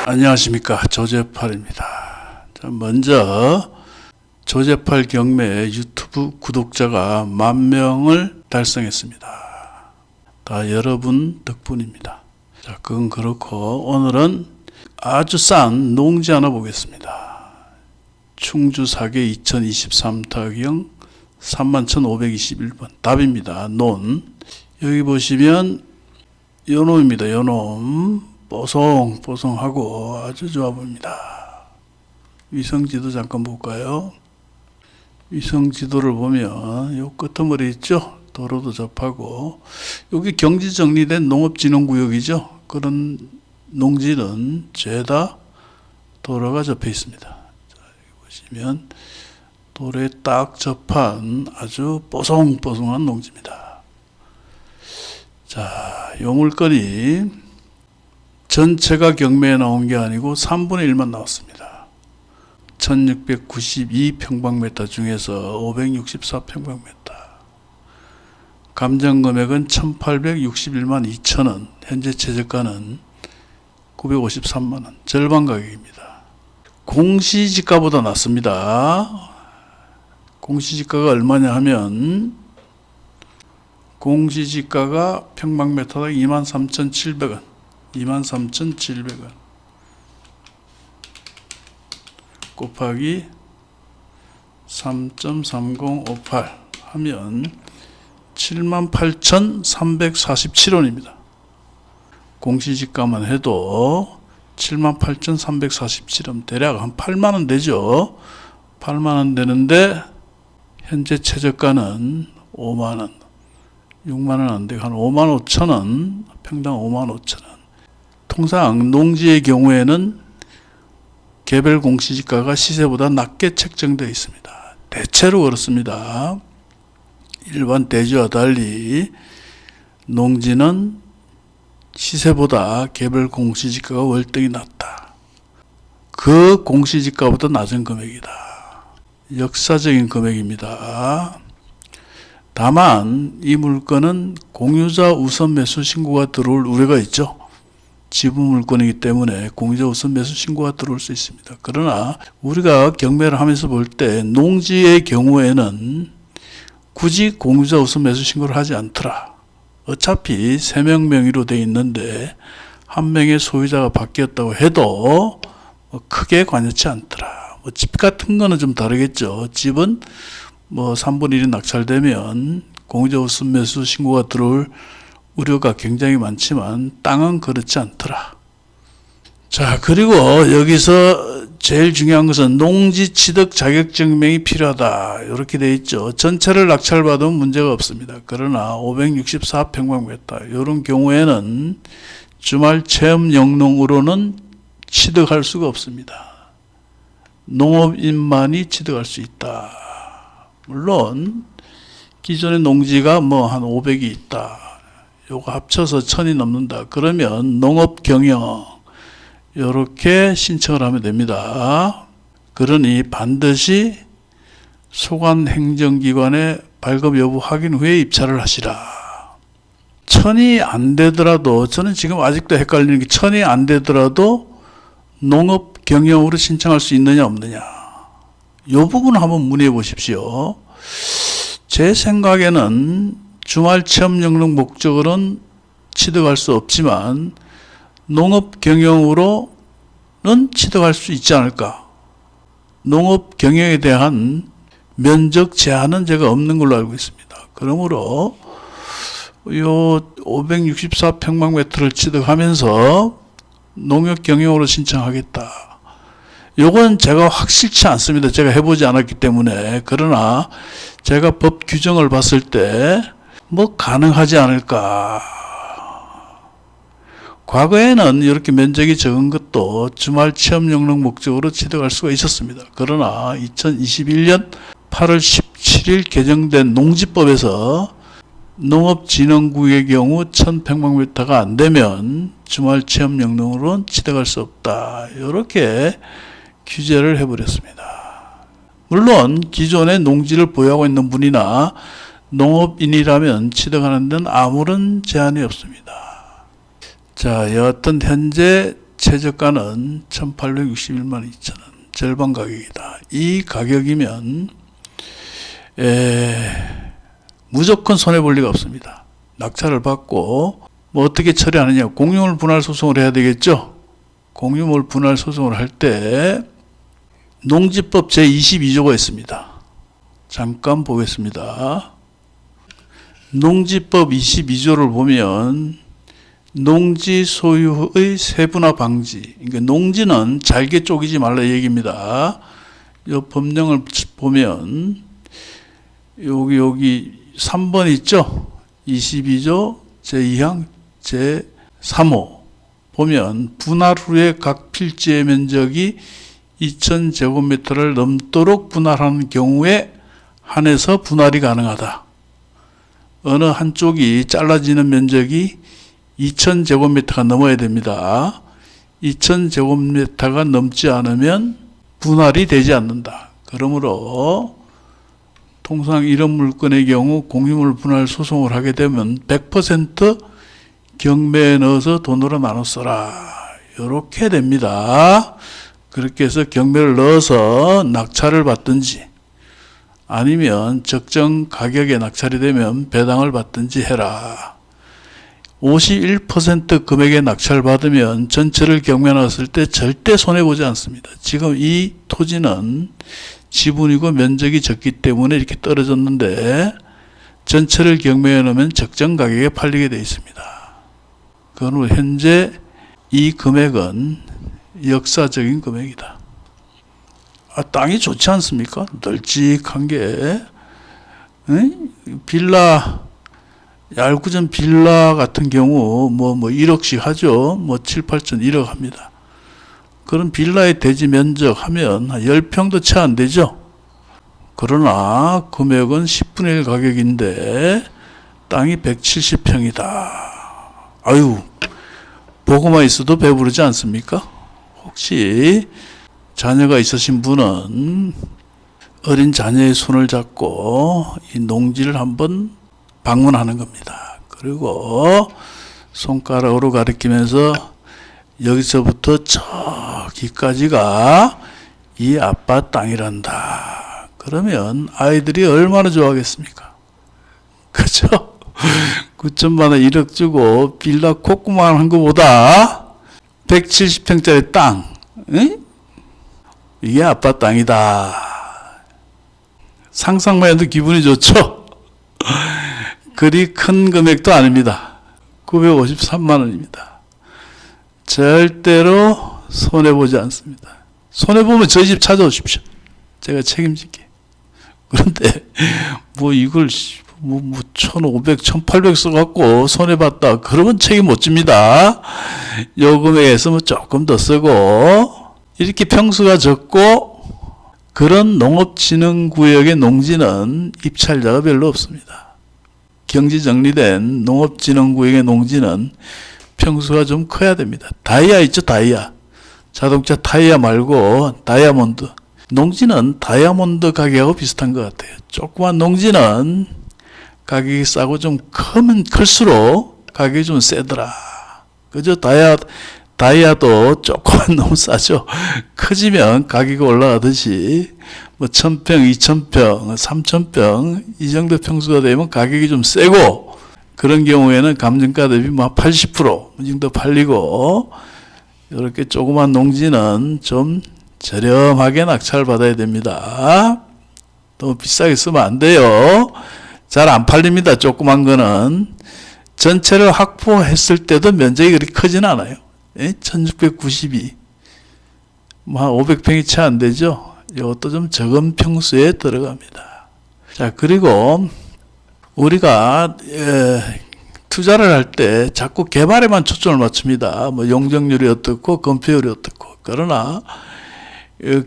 안녕하십니까, 조재팔입니다. 자, 먼저 조재팔 경매 유튜브 구독자가 10,000명을 달성했습니다. 다 여러분 덕분입니다. 자, 그건 그렇고 오늘은 아주 싼 농지 하나 보겠습니다. 충주 사계 2023 타경 31,521번 답입니다. 논. 여기 보시면 요놈입니다. 요놈. 뽀송뽀송하고 아주 좋아 보입니다. 위성지도 잠깐 볼까요? 위성지도를 보면 요 끄트머리 있죠? 도로도 접하고 여기 경지 정리된 농업진흥구역이죠? 그런 농지는 죄다 도로가 접해 있습니다. 자, 여기 보시면 도로에 딱 접한 아주 뽀송뽀송한 농지입니다. 자, 요 물건이 전체가 경매에 나온 게 아니고 3분의 1만 나왔습니다. 1692평방미터 중에서 564평방미터. 감정금액은 1861만 2천원, 현재 최저가는 953만원, 절반 가격입니다. 공시지가보다 낮습니다. 공시지가가 얼마냐 하면 공시지가가 평방미터당 23,700원, 23,700원 곱하기 3.3058 하면 78,347원입니다. 공시지가만 해도 78,347원, 대략 한 8만원 되죠. 8만원 되는데 현재 최저가는 5만원, 6만원 안 되고 한 5만 5천원, 평당 5만 5천원. 통상 농지의 경우에는 개별 공시지가가 시세보다 낮게 책정되어 있습니다. 대체로 그렇습니다. 일반 대지와 달리 농지는 시세보다 개별 공시지가가 월등히 낮다. 그 공시지가보다 낮은 금액이다. 역사적인 금액입니다. 다만 이 물건은 공유자 우선 매수 신고가 들어올 우려가 있죠. 지분 물건이기 때문에 공유자 우선 매수 신고가 들어올 수 있습니다. 그러나 우리가 경매를 하면서 볼 때 농지의 경우에는 굳이 공유자 우선 매수 신고를 하지 않더라. 어차피 3명 명의로 되어 있는데 한 명의 소유자가 바뀌었다고 해도 크게 관여치 않더라. 집 같은 거는 좀 다르겠죠. 집은 3분의 1이 낙찰되면 공유자 우선 매수 신고가 들어올 우려가 굉장히 많지만 땅은 그렇지 않더라. 자, 그리고 여기서 제일 중요한 것은 농지 취득 자격 증명이 필요하다. 이렇게 되어 있죠. 전체를 낙찰받으면 문제가 없습니다. 그러나 564평방미터 이런 경우에는 주말 체험 영농으로는 취득할 수가 없습니다. 농업인만이 취득할 수 있다. 물론 기존의 농지가 한 500이 있다. 요거 합쳐서 1,000이 넘는다. 그러면 농업 경영 이렇게 신청을 하면 됩니다. 그러니 반드시 소관 행정기관에 발급 여부 확인 후에 입찰을 하시라. 1,000이 안 되더라도, 저는 지금 아직도 헷갈리는 게 1,000이 안 되더라도 농업 경영으로 신청할 수 있느냐 없느냐. 이 부분 한번 문의해 보십시오. 제 생각에는 주말 체험 영농 목적으로는 취득할 수 없지만 농업 경영으로는 취득할 수 있지 않을까. 농업 경영에 대한 면적 제한은 제가 없는 걸로 알고 있습니다. 그러므로 요 564평방미터를 취득하면서 농업 경영으로 신청하겠다. 요건 제가 확실치 않습니다. 제가 해보지 않았기 때문에. 그러나 제가 법 규정을 봤을 때 가능하지 않을까. 과거에는 이렇게 면적이 적은 것도 주말 체험 영농 목적으로 취득할 수가 있었습니다. 그러나 2021년 8월 17일 개정된 농지법에서 농업진흥구역의 경우 1,000평방미터가 안 되면 주말 체험 영농으로는 취득할 수 없다. 이렇게 규제를 해버렸습니다. 물론 기존에 농지를 보유하고 있는 분이나 농업인이라면 취득하는 데는 아무런 제한이 없습니다. 자, 여하튼 현재 최저가는 1861만 2천원, 절반 가격이다. 이 가격이면 무조건 손해볼 리가 없습니다. 낙찰을 받고 뭐 어떻게 처리하느냐, 공유물 분할 소송을 해야 되겠죠. 공유물 분할 소송을 할 때 농지법 제22조가 있습니다. 잠깐 보겠습니다. 농지법 22조를 보면 농지 소유의 세분화 방지, 그러니까 농지는 잘게 쪼개지 말라 얘기입니다. 이 법령을 보면 여기 3번 있죠. 22조 제2항 제3호 보면 분할 후에 각 필지의 면적이 2000제곱미터를 넘도록 분할하는 경우에 한해서 분할이 가능하다. 어느 한쪽이 잘라지는 면적이 2000제곱미터가 넘어야 됩니다. 2000제곱미터가 넘지 않으면 분할이 되지 않는다. 그러므로 통상 이런 물건의 경우 공유물 분할 소송을 하게 되면 100% 경매에 넣어서 돈으로 나눠 써라. 이렇게 됩니다. 그렇게 해서 경매를 넣어서 낙찰을 받든지 아니면 적정 가격에 낙찰이 되면 배당을 받든지 해라. 51% 금액에 낙찰 받으면 전체를 경매 넣었을 때 절대 손해보지 않습니다. 지금 이 토지는 지분이고 면적이 적기 때문에 이렇게 떨어졌는데 전체를 경매에 넣으면 적정 가격에 팔리게 되어 있습니다. 그러므로 현재 이 금액은 역사적인 금액이다. 땅이 좋지 않습니까? 널찍한 게 빌라, 얄궂은 빌라 같은 경우 뭐 1억씩 하죠. 뭐 7, 8천 1억 합니다. 그런 빌라의 대지 면적 하면 10평도 채 안 되죠. 그러나 금액은 10분의 1 가격인데 땅이 170평이다. 아유, 보고만 있어도 배부르지 않습니까? 혹시 자녀가 있으신 분은 어린 자녀의 손을 잡고 이 농지를 한번 방문하는 겁니다. 그리고 손가락으로 가리키면서 여기서부터 저기까지가 이 아빠 땅이란다. 그러면 아이들이 얼마나 좋아하겠습니까? 그죠? 9천만 원 1억 주고 빌라 콧구멍 한 것보다 170평짜리 땅, 응? 이게 아빠 땅이다. 상상만 해도 기분이 좋죠? 그리 큰 금액도 아닙니다. 953만 원입니다. 절대로 손해보지 않습니다. 손해보면 저희 집 찾아오십시오. 제가 책임질게. 그런데 뭐 이걸 1,500, 1,800 써갖고 손해봤다. 그러면 책임 못 집니다. 요 금액에서 뭐 조금 더 쓰고 이렇게 평수가 적고 그런 농업진흥구역의 농지는 입찰자가 별로 없습니다. 경지정리된 농업진흥구역의 농지는 평수가 좀 커야 됩니다. 다이아 있죠, 다이아. 자동차 타이어 말고 다이아몬드. 농지는 다이아몬드 가격하고 비슷한 것 같아요. 조그만 농지는 가격이 싸고 좀 크면 클수록 가격이 좀 세더라. 그죠? 다이아도 조그만 너무 싸죠. 커지면 가격이 올라가듯이 뭐 1,000평, 2,000평, 3,000평 이 정도 평수가 되면 가격이 좀 세고 그런 경우에는 감정가 대비 뭐 80% 이 정도 팔리고 이렇게 조그만 농지는 좀 저렴하게 낙찰 받아야 됩니다. 너무 비싸게 쓰면 안 돼요. 잘 안 팔립니다. 조그만 거는. 전체를 확보했을 때도 면적이 그렇게 크진 않아요. 1692. 뭐 한 500평이 채 안 되죠. 이것도 좀 적은 평수에 들어갑니다. 자, 그리고 우리가 투자를 할 때 자꾸 개발에만 초점을 맞춥니다. 뭐 용적률이 어떻고 건폐율이 어떻고. 그러나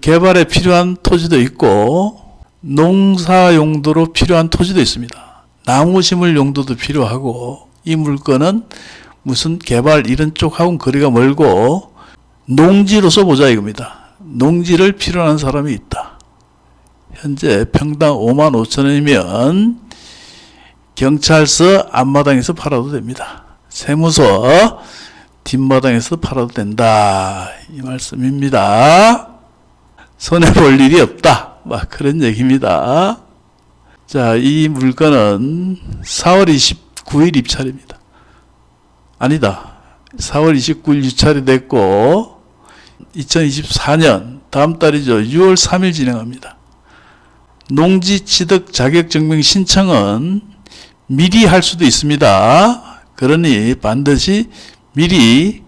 개발에 필요한 토지도 있고 농사 용도로 필요한 토지도 있습니다. 나무 심을 용도도 필요하고 이 물건은 무슨 개발 이런 쪽하고는 거리가 멀고 농지로 써보자 이겁니다. 농지를 필요로 하는 사람이 있다. 현재 평당 55,000원이면 경찰서 앞마당에서 팔아도 됩니다. 세무서 뒷마당에서 팔아도 된다. 이 말씀입니다. 손해볼 일이 없다. 막 그런 얘기입니다. 자, 이 물건은 4월 29일 입찰입니다. 아니다. 4월 29일 입찰이 됐고 2024년 다음 달이죠. 6월 3일 진행합니다. 농지취득 자격증명 신청은 미리 할 수도 있습니다. 그러니 반드시 미리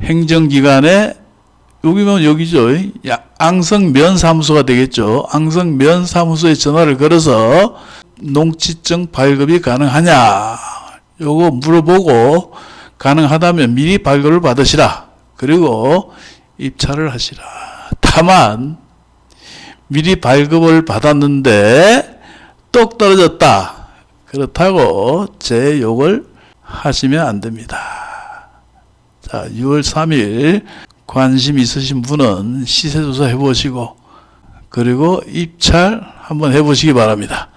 행정기관에 여기면 여기죠. 앙성면사무소가 되겠죠. 앙성면사무소에 전화를 걸어서 농지증 발급이 가능하냐 요거 물어보고 가능하다면 미리 발급을 받으시라. 그리고 입찰을 하시라. 다만 미리 발급을 받았는데 똑 떨어졌다. 그렇다고 제 욕을 하시면 안 됩니다. 자, 6월 3일 관심 있으신 분은 시세조사 해보시고 그리고 입찰 한번 해보시기 바랍니다.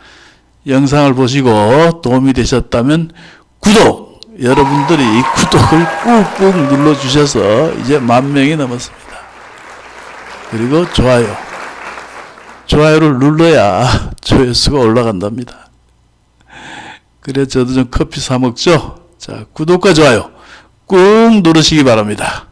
영상을 보시고 도움이 되셨다면 구독! 여러분들이 구독을 꾹꾹 눌러주셔서 이제 10,000명이 넘었습니다. 그리고 좋아요. 좋아요를 눌러야 조회수가 올라간답니다. 그래 저도 좀 커피 사 먹죠. 자, 구독과 좋아요 꾹 누르시기 바랍니다.